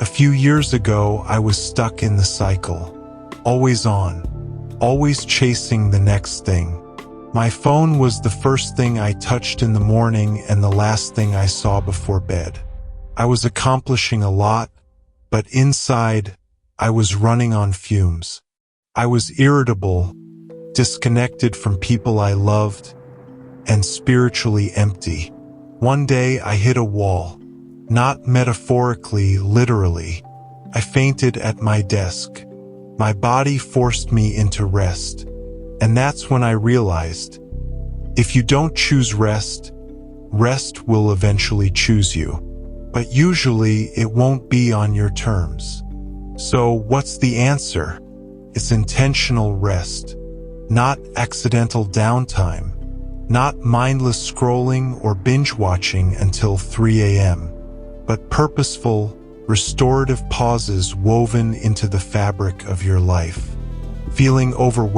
A few years ago, I was stuck in the cycle. Always on, always chasing the next thing. My phone was the first thing I touched in the morning and the last thing I saw before bed. I was accomplishing a lot, but inside, I was running on fumes. I was irritable, disconnected from people I loved, and spiritually empty. One day I hit a wall. Not metaphorically, literally. I fainted at my desk. My body forced me into rest. And that's when I realized, if you don't choose rest, rest will eventually choose you. But usually it won't be on your terms. So what's the answer? It's intentional rest, not accidental downtime, not mindless scrolling or binge watching until 3 a.m., but purposeful, restorative pauses woven into the fabric of your life. Feeling overwhelmed